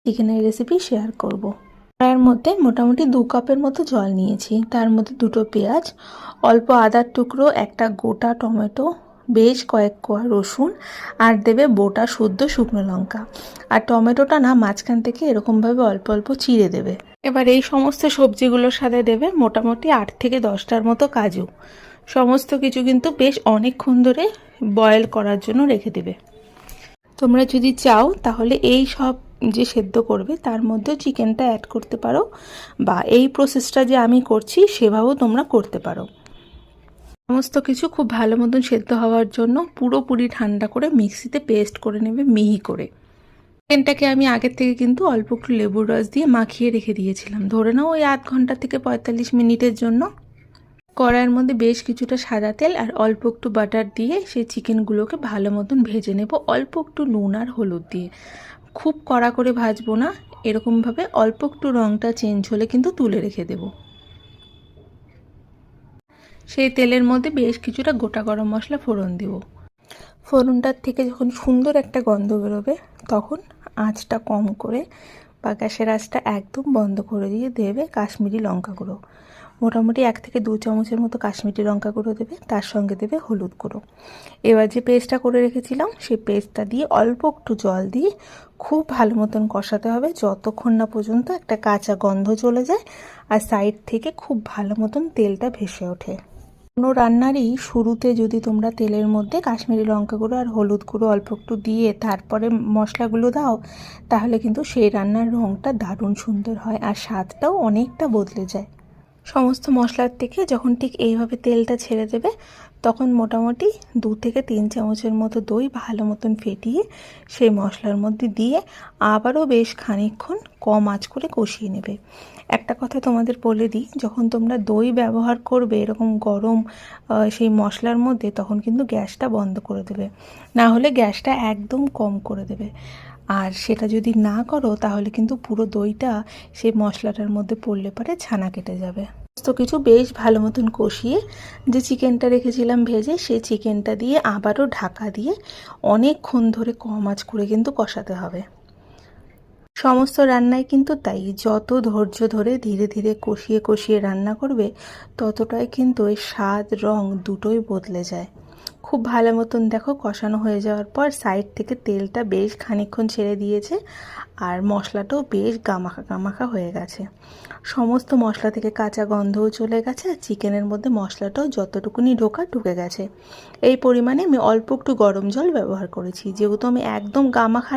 চিকেনের recipe share করব। কড়াইয়ের মধ্যে মোটামুটি 2 কাপের মতো জল নিয়েছি। তার মধ্যে 2টো পেঁয়াজ, অল্প আদার টুকরো, একটা গোটা টমেটো, বেশ কয়েক কোয়া রসুন, আর দেবে বোটা শুদ্ধ শুকনো লঙ্কা। আর টমেটোটা না মাঝখান থেকে এরকমভাবে অল্প অল্প চিড়ে দেবে। এবার এই সমস্ত সবজিগুলোর সাথে দেবে মোটামুটি 8 থেকে 10টার মতো কাজু। সমস্ত কিছু কিন্তু বেশ অনেকক্ষণ ধরে বয়েল করার জন্য রেখে দেবে। তোমরা যদি চাও তাহলে এই সব যে সেদ্ধ করবে তার মধ্যে চিকেনটা অ্যাড করতে পারো, বা এই প্রসেসটা যে আমি করছি সেভাবেও তোমরা করতে পারো। সমস্ত কিছু খুব ভালো মতন সেদ্ধ হওয়ার জন্য পুরোপুরি ঠান্ডা করে মিক্সিতে পেস্ট করে নেবে মিহি করে। চিকেনটাকে আমি আগের থেকে কিন্তু অল্প একটু লেবুর রস দিয়ে মাখিয়ে রেখে দিয়েছিলাম, ধরে নাও ওই 8 ঘন্টা থেকে 45 মিনিটের জন্য। কড়াইয়ের মধ্যে বেশ কিছুটা সাদা তেল আর অল্প একটু বাটার দিয়ে সেই চিকেনগুলোকে ভালো মতন ভেজে নেব, অল্প একটু নুন আর হলুদ দিয়ে। খুব কড়া করে ভাজবো না, এরকমভাবে অল্প একটু রঙটা চেঞ্জ হলে কিন্তু তুলে রেখে দেব। সেই তেলের মধ্যে বেশ কিছুটা গোটা গরম মশলা ফোড়ন দেব। ফোড়নটার থেকে যখন সুন্দর একটা গন্ধ বেরোবে তখন আঁচটা কম করে বা গ্যাসের আঁচটা একদম বন্ধ করে দিয়ে দেবে কাশ্মীরি লঙ্কা গুঁড়ো। মোটামুটি 1 থেকে 2 চামচের মতো কাশ্মীরি লঙ্কা গুঁড়ো দেবে, তার সঙ্গে দেবে হলুদ গুঁড়ো। এবার যে পেস্টটা করে রেখেছিলাম সেই পেস্টটা দিয়ে অল্প একটু জল দিয়ে খুব ভালো মতন কষাতে হবে যতক্ষণ না পর্যন্ত একটা কাঁচা গন্ধ চলে যায় আর সাইড থেকে খুব ভালো মতন তেলটা ভেসে ওঠে। কোনো রান্নারই শুরুতে যদি তোমরা তেলের মধ্যে কাশ্মীরি লঙ্কা গুঁড়ো আর হলুদ গুঁড়ো অল্প একটু দিয়ে তারপরে মশলাগুলো দাও, তাহলে কিন্তু সেই রান্নার রঙটা দারুণ সুন্দর হয় আর স্বাদটাও অনেকটা বদলে যায়। সমস্ত মশলার থেকে যখন ঠিক এইভাবে তেলটা ছেড়ে দেবে তখন মোটামুটি 2 থেকে 3 চামচের মতো দই ভালো মতন ফেটিয়ে সেই মশলার মধ্যে দিয়ে আবারও বেশ খানিকক্ষণ কম আঁচ করে কষিয়ে নেবে। একটা কথা তোমাদের বলে দিই, যখন তোমরা দই ব্যবহার করবে এরকম গরম সেই মশলার মধ্যে তখন কিন্তু গ্যাসটা বন্ধ করে দেবে, না হলে গ্যাসটা একদম কম করে দেবে। আর সেটা যদি না করো তাহলে কিন্তু পুরো দইটা সেই মশলাটার মধ্যে পড়লে পরে ছানা কেটে যাবে। সমস্ত কিছু বেশ ভালো মতন কষিয়ে যে চিকেনটা রেখেছিলাম ভেজে সেই চিকেনটা দিয়ে আবারও ঢাকা দিয়ে অনেকক্ষণ ধরে কম আঁচ করে কিন্তু কষাতে হবে। সমস্ত রান্নায় কিন্তু তাই, যত ধৈর্য ধরে ধীরে ধীরে কষিয়ে কষিয়ে রান্না করবে ততটাই কিন্তু এই স্বাদ রং দুটোই বদলে যায়। খুব ভালো মতন দেখো কষানো হয়ে যাওয়ার পর সাইড থেকে তেলটা বেশ খানিকক্ষণ ছেড়ে দিয়েছে আর মশলাটাও বেশ গামাখা গামাখা হয়ে গেছে। সমস্ত মশলা থেকে কাঁচা গন্ধও চলে গেছে আর চিকেনের মধ্যে মশলাটাও যতটুকুনি ঢুকে গেছে। এই পরিমাণে আমি অল্প একটু গরম জল ব্যবহার করেছি, যেহেতু আমি একদম গামাখা